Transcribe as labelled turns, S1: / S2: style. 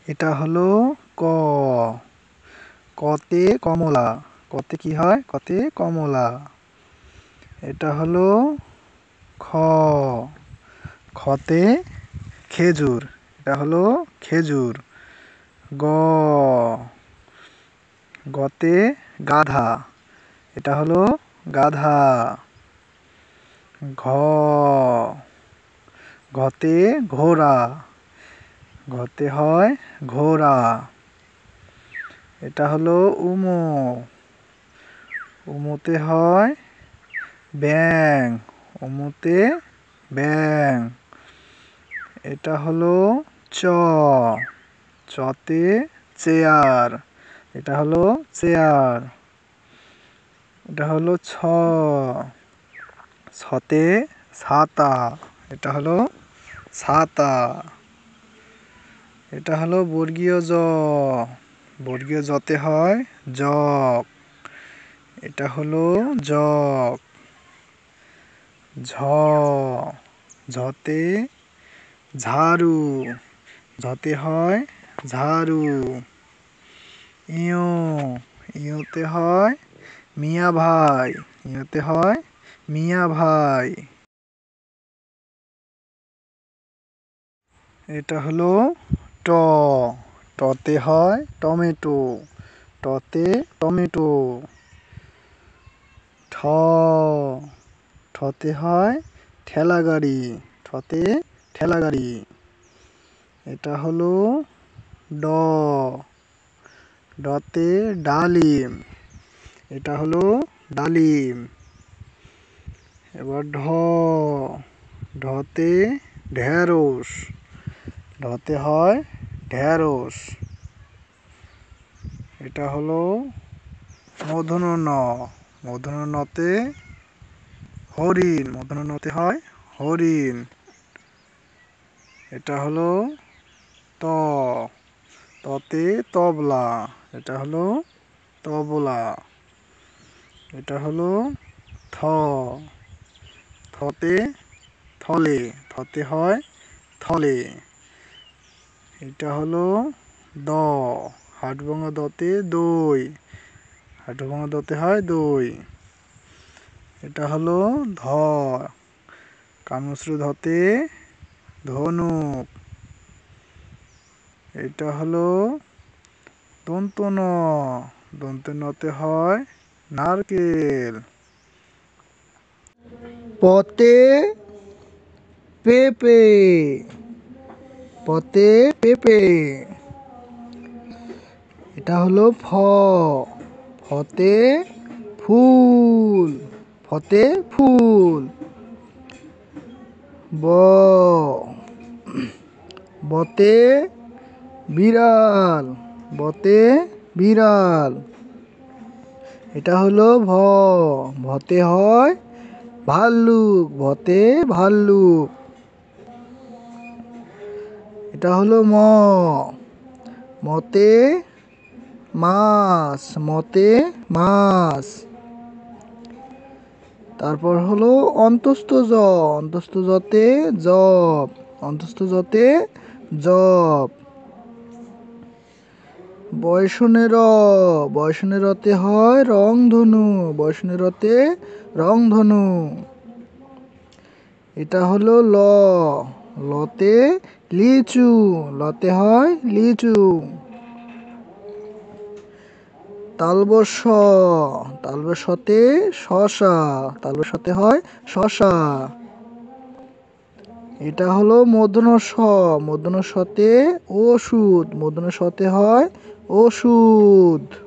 S1: এটা হলো ক। কতে কমলা। কতে কি হয়? কতে কমলা। এটা হলো খ। খতে খেজুর। এটা হলো খেজুর। গ। গতে গাধা। এটা হলো গাধা। ঘ। ঘতে ঘোড়া। ঘতে হয় ঘোড়া। এটা হলো উমো। উমোতে হয় ব্যাঙ। উমোতে ব্যাঙ। এটা হলো চ। চতে চেয়ার। এটা হলো চেয়ার। এটা হলো ছ। ছতে ছাতা। এটা হলো ছাতা। এটা হলো বর্গীয় জ। বর্গীয় জতে হয় জগ। এটা হলো জগ। ঝ। ঝতে ঝাড়ু। ঝতে হয় ঝাড়ু। ইয়। ইয়তে হয় মিয়া ভাই। ইয়তে হয় মিয়া ভাই। এটা হলো ট। টতে হয় টমেটো। টতে টমেটো। ঠ। ঠতে হয় ঠেলা গাড়ি। ঠতে ঠেলা গাড়ি। এটা হলো ড। ডতে ডালিম। এটা হলো ডালিম। এবার ঢ। ঢতে ঢেঁড়স। ঢতে হয় ঢেঁড়স। এটা হলো মূর্ধন্য ণ। মূর্ধন্য ণতে হরিণ। মূর্ধন্য ণতে হয় হরিণ। এটা হলো ত। ততে তবলা। এটা হলো তবলা। এটা হলো থ। থতে থলে। থতে হয় থলে। এটা হলো দ। হাটভাঙা দতে দই। হাটভাঙা দতে হয় দই। এটা হলো ধ। কানমূষৃ ধতে ধনুক। এটা হলো দন্ত ন। দন্তে নতে হয় নারকেল। পতে পেঁপে। পতে পেঁপে। এটা হলো ফ। ফতে ফুল। ফতে ফুল। ব। বতে বিড়াল। বতে বিড়াল। এটা হলো ভ। ভতে হয় ভাল্লুক। ভতে ভাল্লুক। এটা হলো ম। মতে মাছ। মতে মাছ। তারপর হলো অন্তস্থ জ। অন্তস্থ জতে জব। অন্তস্থ জতে জব। বয়সনে র। বয়সনে রতে হয় রংধনু। বয়সনে রতে রংধনু। এটা হলো ল। লতে লিচু। লতে হয় লিচু। তালবশ। তালবশতে শশা। তালবশতে হয় শশা। এটা হলো মূর্ধন্য ষ। মূর্ধন্য ষতে ওষুধ। মূর্ধন্য ষতে হয় ওষুধ।